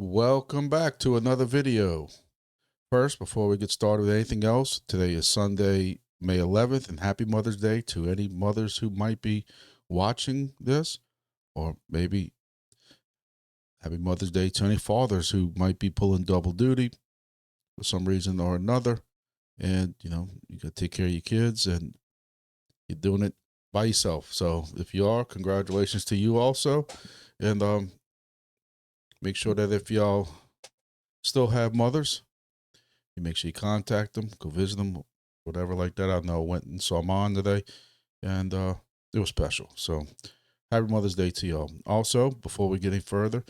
Welcome back to another video. First, before we get started with anything else, today is Sunday, May 11th, and happy Mother's Day to any mothers who might be watching this, or maybe happy Mother's Day to any fathers who might be pulling double duty for some reason or another. And, you got to take care of your kids and you're doing it by yourself. So if you are, congratulations to you also. And make sure that if y'all still have mothers, you make sure you contact them, go visit them, whatever like that. I know I went and saw mine today, and it was special. So happy Mother's Day to y'all. Also, before we get any further,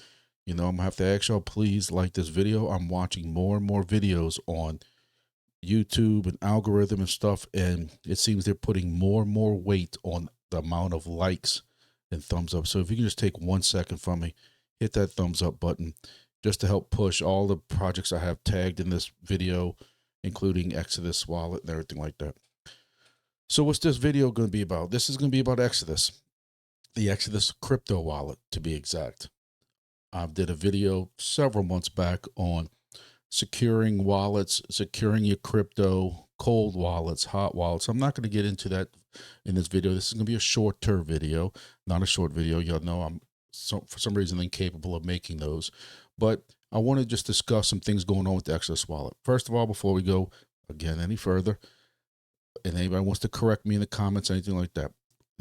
I'm going to have to ask y'all, please like this video. I'm watching more and more videos on YouTube and algorithm and stuff, and it seems they're putting more and more weight on the amount of likes and thumbs up. So if you can just take 1 second from me, hit that thumbs up button just to help push all the projects I have tagged in this video, including Exodus wallet and everything like that. So what's this video going to be about? This is going to be about Exodus, the Exodus crypto wallet to be exact. I did a video several months back on securing wallets, securing your crypto, cold wallets, hot wallets. I'm not going to get into that in this video. This is going to be a shorter video, not a short video. Y'all know I'm for some reason incapable of making those, but I want to just discuss some things going on with the Exodus wallet. First of all, before we go again any further, and anybody wants to correct me in the comments, anything like that,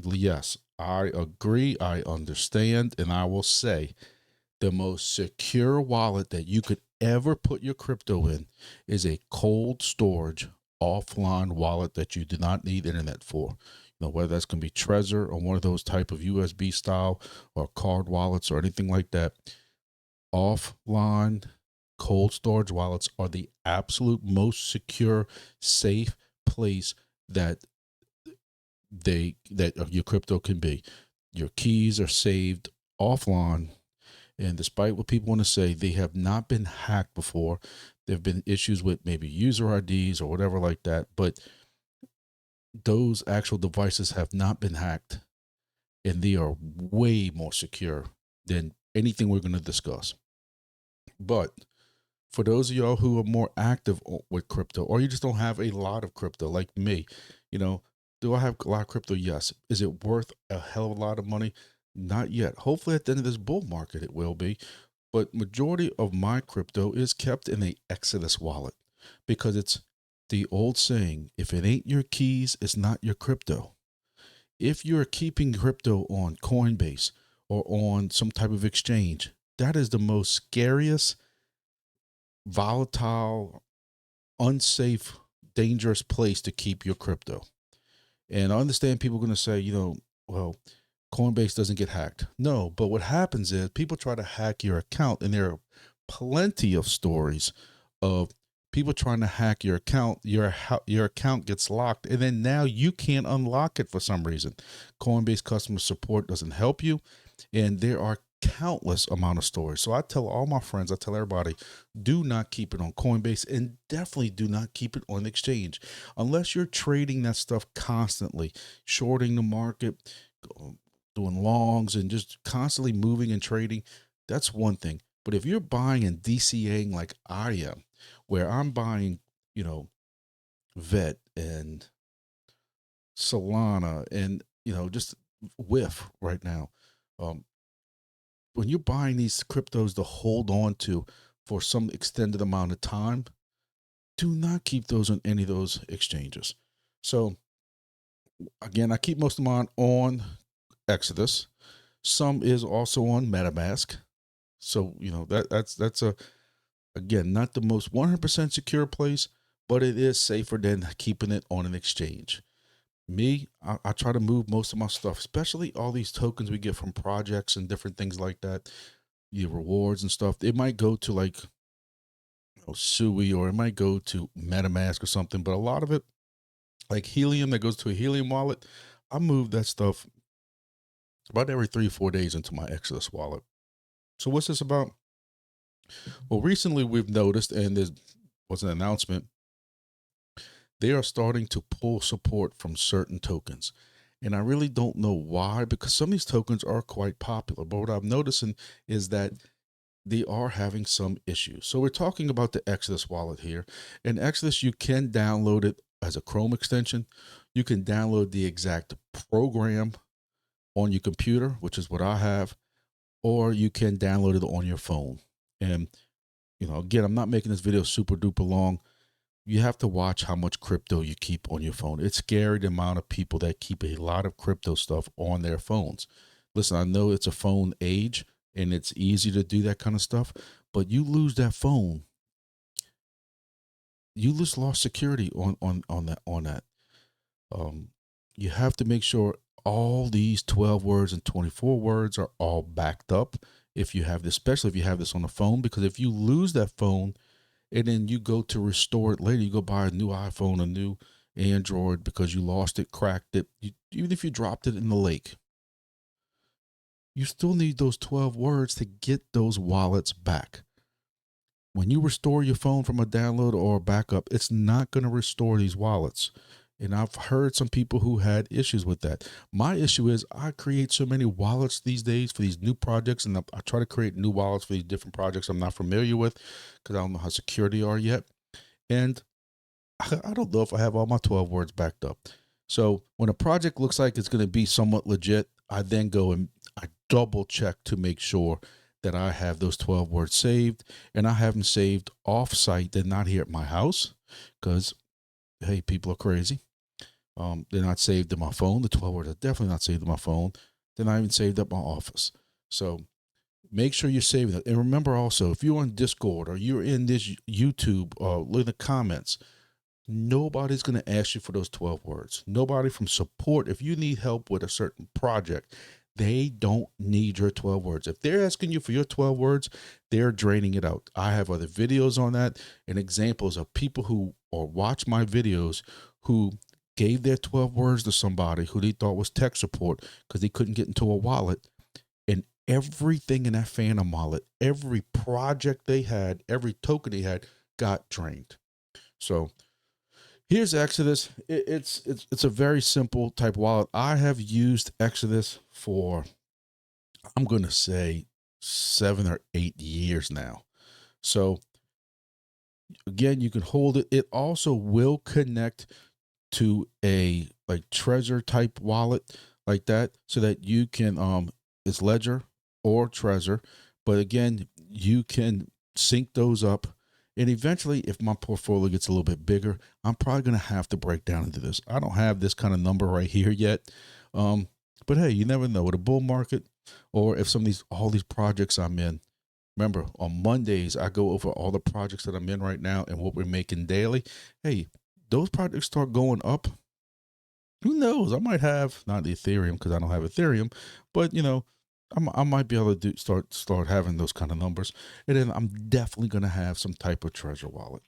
yes, I agree, I understand, and I will say the most secure wallet that you could ever put your crypto in is a cold storage offline wallet that you do not need internet for. Whether that's going to be Trezor or one of those type of USB style or card wallets or anything like that. Offline cold storage wallets are the absolute most secure, safe place that your crypto can be. Your keys are saved offline. And despite what people want to say, they have not been hacked before. There have been issues with maybe user IDs or whatever like that, but those actual devices have not been hacked, and they are way more secure than anything we're going to discuss. But for those of y'all who are more active with crypto, or you just don't have a lot of crypto like me, do I have a lot of crypto? Yes. Is it worth a hell of a lot of money? Not yet. Hopefully at the end of this bull market, it will be. But majority of my crypto is kept in a Exodus wallet because it's the old saying, if it ain't your keys, it's not your crypto. If you're keeping crypto on Coinbase or on some type of exchange, that is the most scariest, volatile, unsafe, dangerous place to keep your crypto. And I understand people are going to say, well, Coinbase doesn't get hacked. No, but what happens is people try to hack your account, and there are plenty of stories of people trying to hack your account. Your account gets locked, and then now you can't unlock it for some reason. Coinbase customer support doesn't help you, and there are countless amount of stories. So I tell all my friends, I tell everybody, do not keep it on Coinbase, and definitely do not keep it on exchange unless you're trading that stuff constantly, shorting the market, doing longs and just constantly moving and trading. That's one thing. But if you're buying and DCAing like I am, where I'm buying, VET and Solana and, just whiff right now. When you're buying these cryptos to hold on to for some extended amount of time, do not keep those on any of those exchanges. So again, I keep most of mine on Exodus. Some is also on MetaMask. So, that's again, not the most 100% secure place, but it is safer than keeping it on an exchange. Me, I try to move most of my stuff, especially all these tokens we get from projects and different things like that, your rewards and stuff. It might go to like Sui, or it might go to MetaMask or something, but a lot of it, like Helium, that goes to a Helium wallet, I move that stuff about every 3 or 4 days into my Exodus wallet. So what's this about? Well, recently we've noticed, and there was an announcement, they are starting to pull support from certain tokens. And I really don't know why, because some of these tokens are quite popular. But what I'm noticing is that they are having some issues. So we're talking about the Exodus wallet here. In Exodus, you can download it as a Chrome extension. You can download the exact program on your computer, which is what I have, or you can download it on your phone. And, again, I'm not making this video super duper long. You have to watch how much crypto you keep on your phone. It's scary the amount of people that keep a lot of crypto stuff on their phones. Listen, I know it's a phone age and it's easy to do that kind of stuff, but you lose that phone, you just lost security on that. Um, you have to make sure all these 12 words and 24 words are all backed up. If you have this, especially if you have this on the phone, because if you lose that phone and then you go to restore it later, you go buy a new iPhone, a new Android because you lost it, cracked it, even if you dropped it in the lake, you still need those 12 words to get those wallets back. When you restore your phone from a download or a backup, it's not going to restore these wallets. And I've heard some people who had issues with that. My issue is I create so many wallets these days for these new projects, and I try to create new wallets for these different projects I'm not familiar with because I don't know how secure they are yet. And I don't know if I have all my 12 words backed up. So when a project looks like it's going to be somewhat legit, I then go and I double check to make sure that I have those 12 words saved, and I have them saved off site. They're not here at my house because, hey, people are crazy. They're not saved in my phone. The 12 words are definitely not saved in my phone. They're not even saved up my office. So make sure you're saving it. And remember also, if you're on Discord or you're in this YouTube, look in the comments, nobody's going to ask you for those 12 words. Nobody from support. If you need help with a certain project, they don't need your 12 words. If they're asking you for your 12 words, they're draining it out. I have other videos on that and examples of people who or watch my videos who gave their 12 words to somebody who they thought was tech support because they couldn't get into a wallet, and everything in that Phantom wallet, every project they had, every token they had got drained. So here's Exodus. It's a very simple type wallet. I have used Exodus for, I'm going to say, 7 or 8 years now. So again, you can hold it. It also will connect to a like Trezor type wallet like that, so that you can it's Ledger or Trezor, but again, you can sync those up. And eventually, if my portfolio gets a little bit bigger, I'm probably going to have to break down into this. I don't have this kind of number right here yet. But hey, you never know with a bull market, or if all these projects I'm in. Remember, on Mondays, I go over all the projects that I'm in right now and what we're making daily. Hey, those projects start going up. Who knows? I might have not the Ethereum because I don't have Ethereum, but I might be able to start having those kind of numbers, and then I'm definitely going to have some type of Trezor wallet.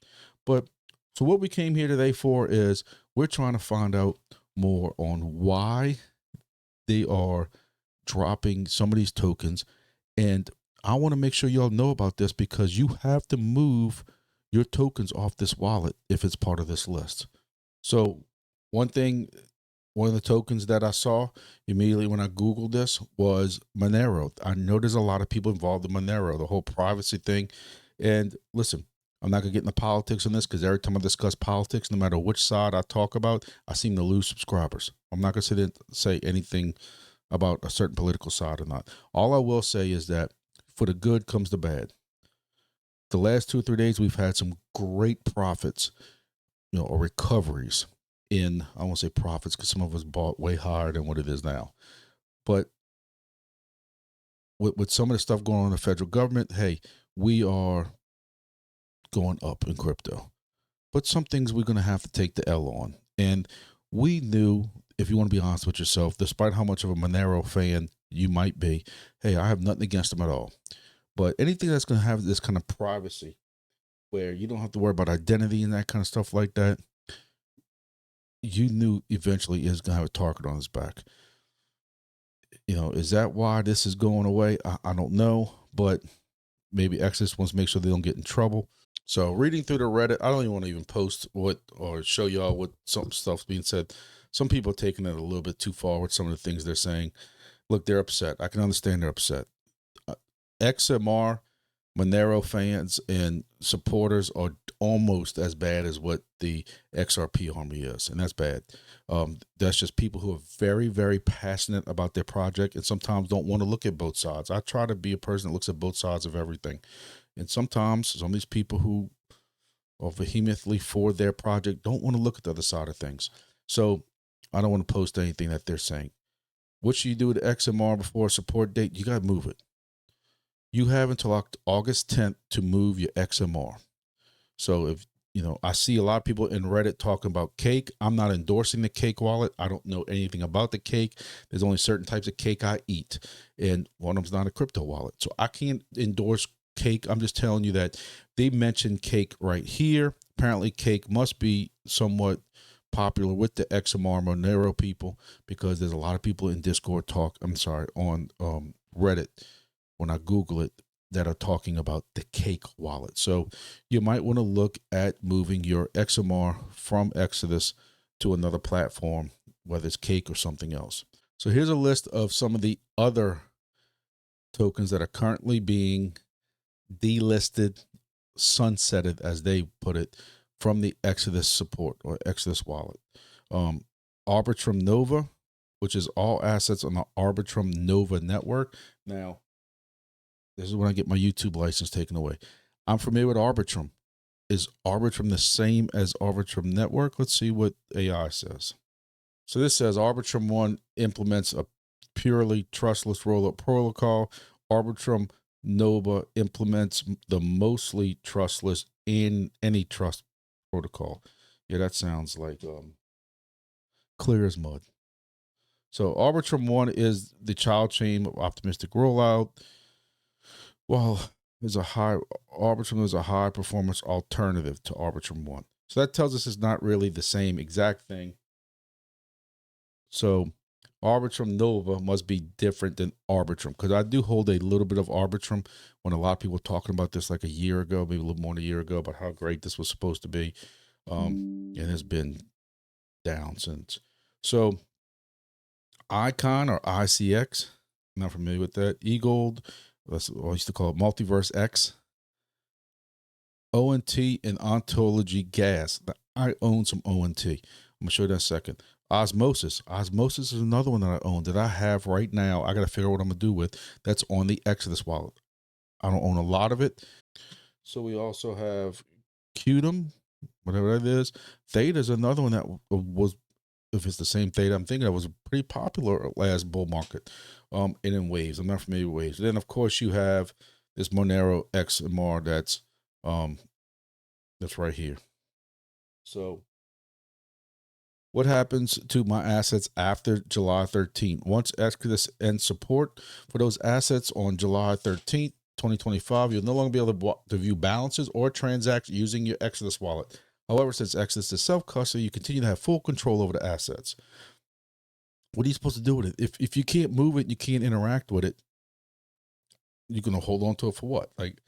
But so what we came here today for is we're trying to find out more on why they are dropping some of these tokens, and I want to make sure y'all know about this because you have to move your tokens off this wallet if it's part of this list. So one of the tokens that I saw immediately when I Googled this was Monero. I know there's a lot of people involved in Monero, the whole privacy thing. And listen, I'm not going to get into politics on this because every time I discuss politics, no matter which side I talk about, I seem to lose subscribers. I'm not going to say anything about a certain political side or not. All I will say is that for the good comes the bad. The last 2 or 3 days, we've had some great profits, or recoveries in, I won't say profits because some of us bought way higher than what it is now. But with some of the stuff going on in the federal government, hey, we are going up in crypto. But some things we're going to have to take the L on. And we knew, if you want to be honest with yourself, despite how much of a Monero fan you might be, hey, I have nothing against them at all. But anything that's going to have this kind of privacy where you don't have to worry about identity and that kind of stuff like that, you knew eventually is going to have a target on his back. Is that why this is going away? I don't know, but maybe Exodus wants to make sure they don't get in trouble. So reading through the Reddit, I don't even want to even post or show y'all what some stuff's being said. Some people are taking it a little bit too far with some of the things they're saying. Look, they're upset. I can understand they're upset. XMR Monero fans and supporters are almost as bad as what the XRP army is, and that's bad. That's just people who are very, very passionate about their project and sometimes don't want to look at both sides. I try to be a person that looks at both sides of everything. And sometimes some of these people who are vehemently for their project don't want to look at the other side of things. So I don't want to post anything that they're saying. What should you do with XMR before a support date? You got to move it. You have until August 10th to move your XMR. So if, I see a lot of people in Reddit talking about cake. I'm not endorsing the cake wallet. I don't know anything about the cake. There's only certain types of cake I eat, and one of them's not a crypto wallet. So I can't endorse cake. I'm just telling you that they mentioned cake right here. Apparently cake must be somewhat popular with the XMR Monero people, because there's a lot of people in Discord on Reddit, when I Google it, that are talking about the cake wallet. So you might want to look at moving your XMR from Exodus to another platform, whether it's cake or something else. So here's a list of some of the other tokens that are currently being delisted, sunsetted, as they put it, from the Exodus support or Exodus wallet. Arbitrum Nova, which is all assets on the Arbitrum Nova network. Now, this is when I get my YouTube license taken away. I'm familiar with Arbitrum. Is Arbitrum the same as Arbitrum Network? Let's see what AI says. So this says Arbitrum 1 implements a purely trustless rollup protocol. Arbitrum Nova implements the mostly trustless in any trust protocol. Yeah, that sounds like clear as mud. So Arbitrum 1 is the child chain of optimistic rollout. Well, Arbitrum is a high performance alternative to Arbitrum 1. So that tells us it's not really the same exact thing. So Arbitrum Nova must be different than Arbitrum, because I do hold a little bit of Arbitrum when a lot of people were talking about this like a year ago, maybe a little more than a year ago, about how great this was supposed to be. And it's been down since. So Icon or ICX, not familiar with that. eGold, that's what I used to call it, Multiverse X. ONT and Ontology Gas. I own some ONT. I'm going to show you that in a second. Osmosis. Osmosis is another one that I own that I have right now. I got to figure out what I'm going to do with. That's on the Exodus wallet. I don't own a lot of it. So we also have Qtum, whatever that is. Theta is another one that was, if it's the same Theta I'm thinking of, was pretty popular last bull market. And in Waves. I'm not familiar with Waves. Then, of course, you have this Monero XMR that's right here. So what happens to my assets after July 13th? Once Exodus ends support for those assets on July 13th, 2025, you'll no longer be able to view balances or transact using your Exodus wallet. However, since Exodus is self-custody, you continue to have full control over the assets. What are you supposed to do with it? If you can't move it, you can't interact with it, you're going to hold on to it for what? Like,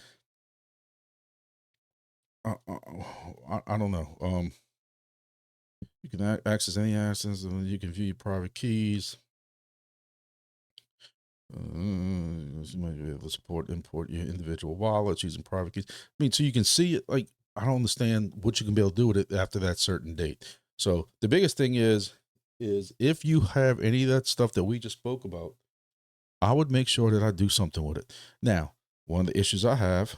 I don't know. You can access any assets, and you can view your private keys. You might be able to import your individual wallets using private keys. I mean, so you can see it. Like, I don't understand what you can be able to do with it after that certain date. So the biggest thing is if you have any of that stuff that we just spoke about, I would make sure that I do something with it. Now, one of the issues I have,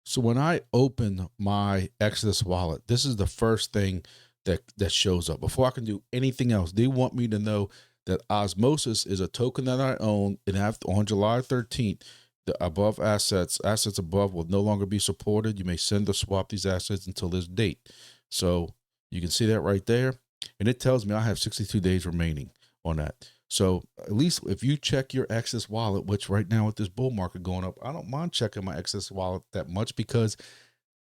so when I open my Exodus wallet, this is the first thing that shows up. Before I can do anything else, they want me to know that Osmosis is a token that I own, and on July 13th, the above assets above will no longer be supported. You may send or swap these assets until this date. So you can see that right there. And it tells me I have 62 days remaining on that. So at least if you check your Exodus wallet, which right now with this bull market going up, I don't mind checking my Exodus wallet that much, because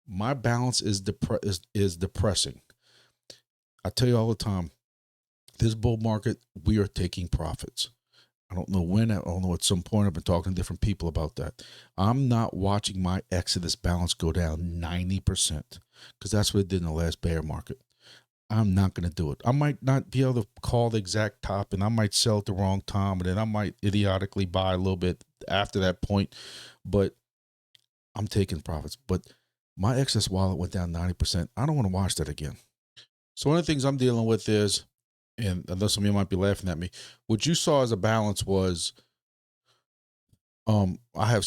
my balance is depressing. I tell you all the time, this bull market, we are taking profits. I don't know when. I don't know, at some point I've been talking to different people about that. I'm not watching my Exodus balance go down 90%, because that's what it did in the last bear market. I'm not going to do it. I might not be able to call the exact top, and I might sell at the wrong time, and then I might idiotically buy a little bit after that point. But I'm taking profits, but my XS wallet went down 90%. I don't want to watch that again. So one of the things I'm dealing with is, and I know some of you might be laughing at me, what you saw as a balance was, I have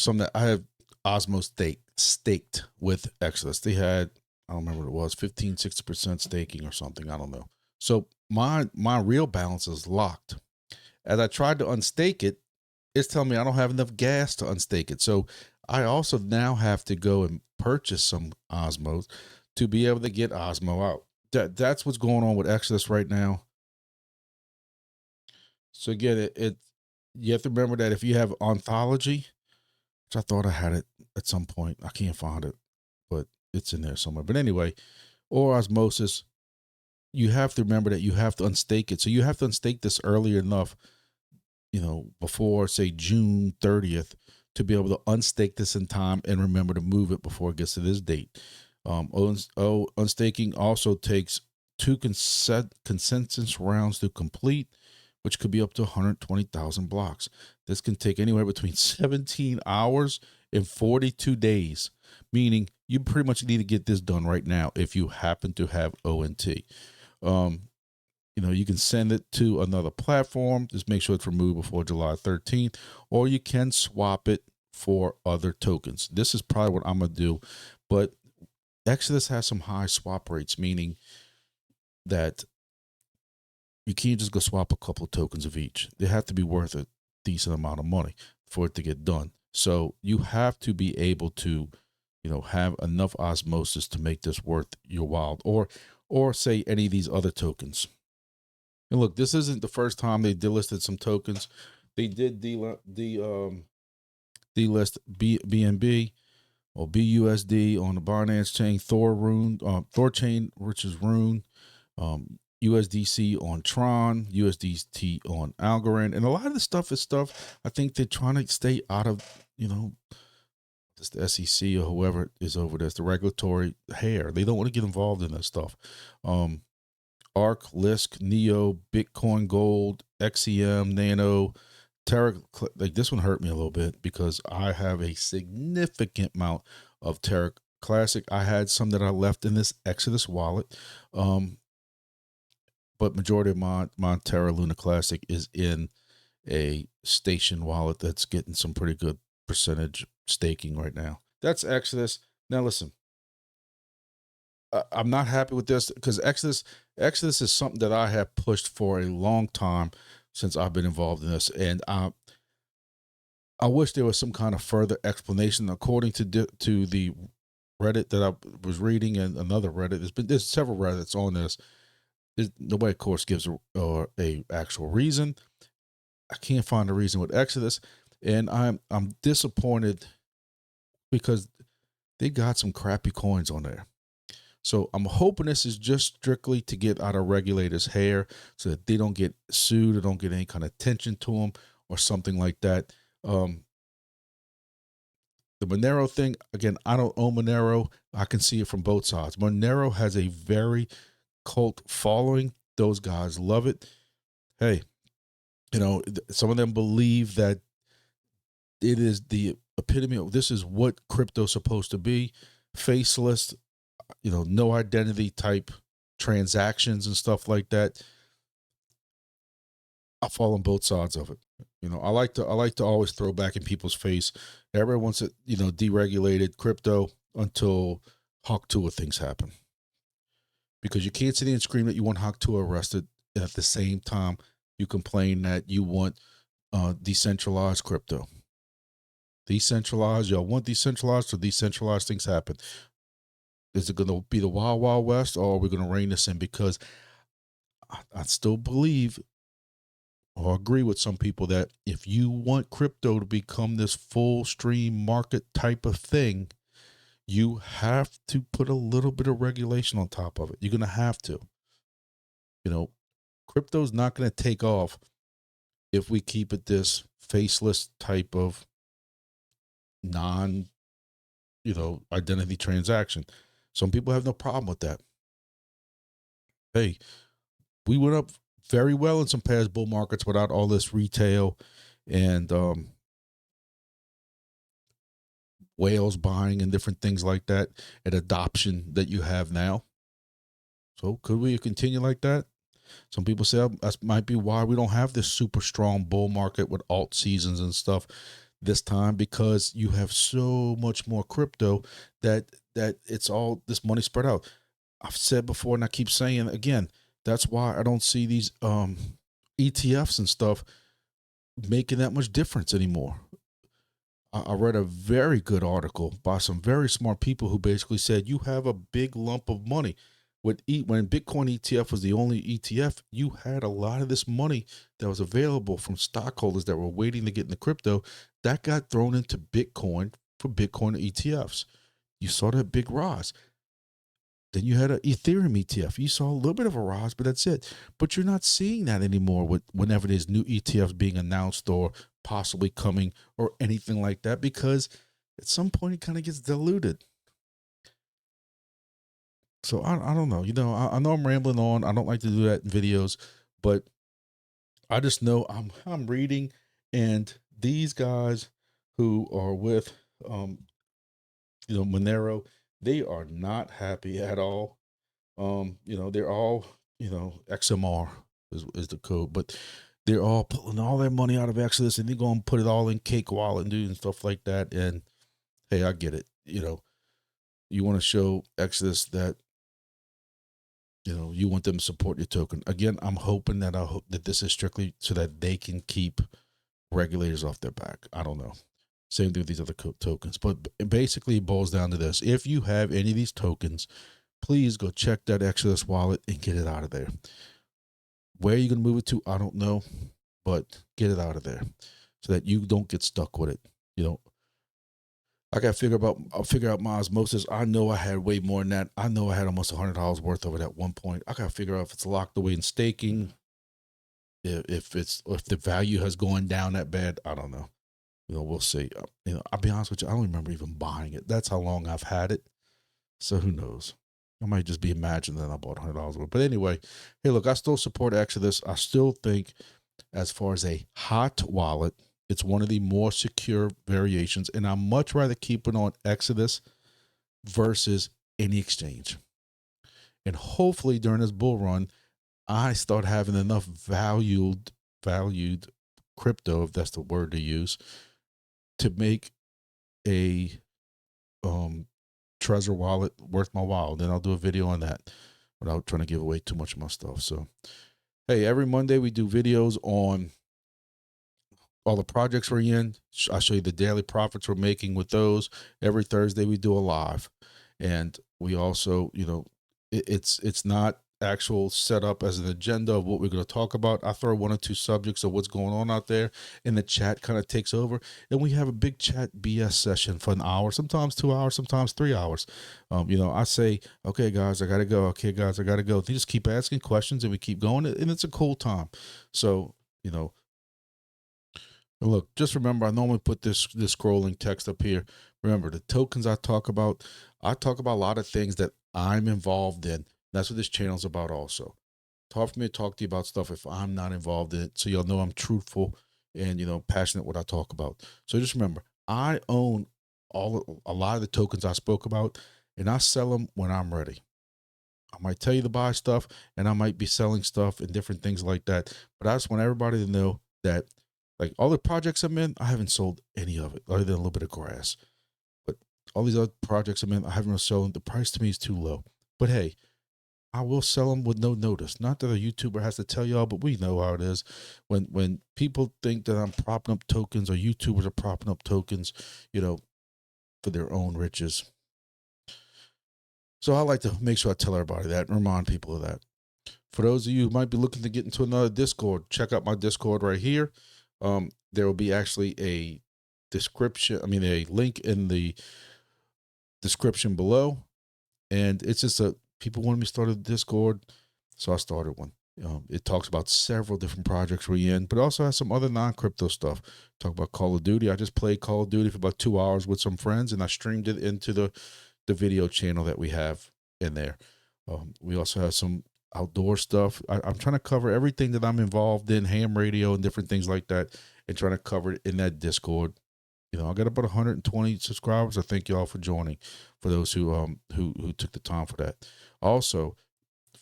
Osmo staked with Exodus. They had, I don't remember what it was, 15, 60% staking or something. I don't know. So my real balance is locked. As I tried to unstake it, it's telling me I don't have enough gas to unstake it. So I also now have to go and purchase some Osmos to be able to get Osmo out. That's what's going on with Exodus right now. So again, you have to remember that if you have Ontology, which I thought I had it at some point, I can't find it, but it's in there somewhere. But anyway, or Osmosis, you have to remember that you have to unstake it. So you have to unstake this early enough, before say June 30th, to be able to unstake this in time and remember to move it before it gets to this date. Unstaking also takes 2 consensus rounds to complete, which could be up to 120,000 blocks. This can take anywhere between 17 hours and 42 days, meaning you pretty much need to get this done right now if you happen to have ONT. You can send it to another platform. Just make sure it's removed before July 13th, or you can swap it for other tokens. This is probably what I'm going to do, but Exodus has some high swap rates, meaning that you can't just go swap a couple of tokens of each. They have to be worth a decent amount of money for it to get done. So you have to be able to, have enough osmosis to make this worth your while, or say any of these other tokens. And look, this isn't the first time they delisted some tokens. They did delist BNB or BUSD on the Binance chain, Thorchain, which is Rune, USDC on Tron, USDT on Algorand. And a lot of the stuff is stuff I think they're trying to stay out of, just the SEC or whoever is over there, the regulatory hair. They don't want to get involved in this stuff. ARC, Lisk, Neo, Bitcoin Gold, XEM, Nano, Terra. Like this one hurt me a little bit because I have a significant amount of Terra Classic. I had some that I left in this Exodus wallet, but majority of my Terra Luna Classic is in a station wallet that's getting some pretty good percentage staking right now. That's Exodus. Now listen. I'm not happy with this because Exodus is something that I have pushed for a long time since I've been involved in this, and I wish there was some kind of further explanation. According to the Reddit that I was reading and another Reddit, there's several Reddits on this. Nobody, of course, gives a actual reason. I can't find a reason with Exodus, and I'm disappointed because they got some crappy coins on there. So I'm hoping this is just strictly to get out of regulators' hair so that they don't get sued or don't get any kind of attention to them or something like that. The Monero thing, again, I don't own Monero. I can see it from both sides. Monero has a very cult following. Those guys love it. Hey, some of them believe that it is the epitome of this is what crypto's supposed to be, faceless, no identity type transactions and stuff like that. I fall on both sides of it. I like to always throw back in people's face. Everyone wants it, deregulated crypto until Hawk Tuah things happen. Because you can't sit there and scream that you want Hawk Tuah arrested, and at the same time you complain that you want decentralized crypto. Decentralized, y'all want decentralized, so decentralized things happen. Is it going to be the Wild Wild West, or are we going to rein this in? Because I still believe or agree with some people that if you want crypto to become this full stream market type of thing, you have to put a little bit of regulation on top of it. You're going to have to. Crypto's not going to take off if we keep it this faceless type of non, identity transaction. Some people have no problem with that. Hey, we went up very well in some past bull markets without all this retail. And whales buying and different things like that, and adoption that you have now. So could we continue like that? Some people say that might be why we don't have this super strong bull market with alt seasons and stuff this time, because you have so much more crypto that it's all this money spread out. I've said before, and I keep saying again, that's why I don't see these ETFs and stuff making that much difference anymore. I read a very good article by some very smart people who basically said you have a big lump of money. When Bitcoin ETF was the only ETF, you had a lot of this money that was available from stockholders that were waiting to get into crypto that got thrown into Bitcoin for Bitcoin ETFs. You saw that big rise. Then you had an Ethereum ETF. You saw a little bit of a rise, but that's it. But you're not seeing that anymore whenever there's new ETFs being announced or possibly coming or anything like that, because at some point it kind of gets diluted. So I don't know. I know I'm rambling on. I don't like to do that in videos, but I just know I'm reading, and these guys who are with Monero, they are not happy at all. They're all, XMR is the code, but they're all pulling all their money out of Exodus, and they're going to put it all in Cake Wallet and stuff like that. And hey, I get it. You want to show Exodus that, you want them to support your token. Again, I'm hoping that this is strictly so that they can keep regulators off their back. I don't know. Same thing with these other tokens, but basically it boils down to this. If you have any of these tokens, please go check that Exodus wallet and get it out of there. Where are you going to move it to? I don't know, but get it out of there so that you don't get stuck with it. I got to figure out my osmosis. I know I had way more than that. I know I had almost $100 worth of it at one point. I got to figure out if it's locked away in staking, if the value has gone down that bad. I don't know. We'll see. I'll be honest with you. I don't remember even buying it. That's how long I've had it. So who knows? I might just be imagining that I bought $100 worth. But anyway, hey, look, I still support Exodus. I still think, as far as a hot wallet, it's one of the more secure variations, and I'd much rather keep it on Exodus versus any exchange. And hopefully during this bull run, I start having enough valued crypto, if that's the word to use, to make a Trezor wallet worth my while. Then I'll do a video on that without trying to give away too much of my stuff. So, hey, every Monday we do videos on all the projects we're in. I'll show you the daily profits we're making with those. Every Thursday we do a live, and we also, it's not actual setup as an agenda of what we're going to talk about. I throw one or two subjects of what's going on out there, and the chat kind of takes over, and we have a big chat BS session for an hour, sometimes 2 hours, sometimes 3 hours. I say, okay guys, I gotta go. Okay guys, I gotta go. They just keep asking questions, and we keep going, and it's a cool time. So look, just remember, I normally put this scrolling text up here. Remember, the tokens I talk about a lot of things that I'm involved in. That's what this channel is about also. It's hard for me to talk to you about stuff if I'm not involved in it, so you'll know I'm truthful and, passionate what I talk about. So just remember, I own a lot of the tokens I spoke about, and I sell them when I'm ready. I might tell you to buy stuff, and I might be selling stuff and different things like that. But I just want everybody to know that, like, all the projects I'm in, I haven't sold any of it other than a little bit of grass. But all these other projects I'm in, I haven't sold. The price to me is too low. But hey, I will sell them with no notice. Not that a YouTuber has to tell y'all, but we know how it is. When people think that I'm propping up tokens, or YouTubers are propping up tokens, for their own riches. So I like to make sure I tell everybody that and remind people of that. For those of you who might be looking to get into another Discord, check out my Discord right here. There will be actually a link in the description below. And it's just people wanted me to start a Discord, so I started one. It talks about several different projects we're in, but also has some other non-crypto stuff. Talk about Call of Duty. I just played Call of Duty for about 2 hours with some friends, and I streamed it into the video channel that we have in there. We also have some outdoor stuff. I'm trying to cover everything that I'm involved in, ham radio and different things like that, and trying to cover it in that Discord. I got about 120 subscribers. I thank y'all for joining. For those who took the time for that. Also,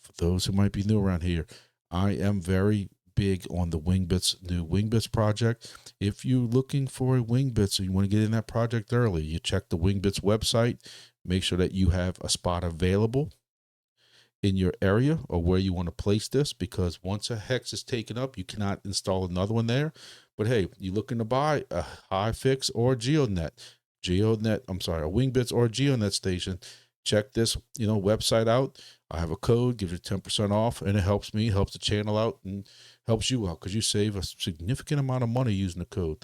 for those who might be new around here, I am very big on the Wingbits new Wingbits project. If you're looking for a Wingbits and you want to get in that project early, you check the Wingbits website. Make sure that you have a spot available in your area or where you want to place this, because once a hex is taken up, you cannot install another one there. But hey, you're looking to buy a HiFix or a GeoNet, a Wingbits or a GeoNet station, check this website out. I have a code, gives you 10% off, and it helps me, helps the channel out, and helps you out because you save a significant amount of money using the code.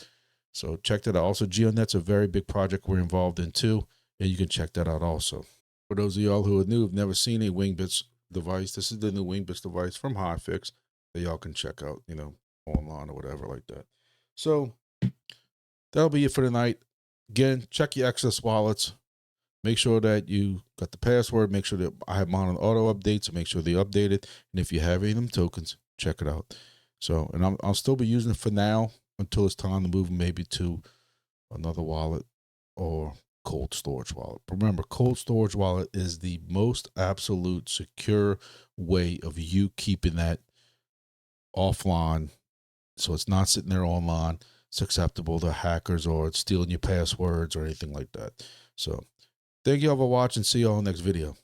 So check that out. Also, GeoNet's a very big project we're involved in too, and you can check that out also. For those of y'all who are new, have never seen a Wingbits device, this is the new Wingbits device from HiFix that y'all can check out, online or whatever like that. So that'll be it for tonight. Again, check your Access wallets. Make sure that you got the password. Make sure that I have mine on auto updates, so make sure they updated. And if you have any of them tokens, check it out. So, and I'll still be using it for now until it's time to move maybe to another wallet or cold storage wallet. Remember, cold storage wallet is the most absolute secure way of you keeping that offline, so it's not sitting there online. It's acceptable to hackers or stealing your passwords or anything like that. So thank you all for watching. See you all next video.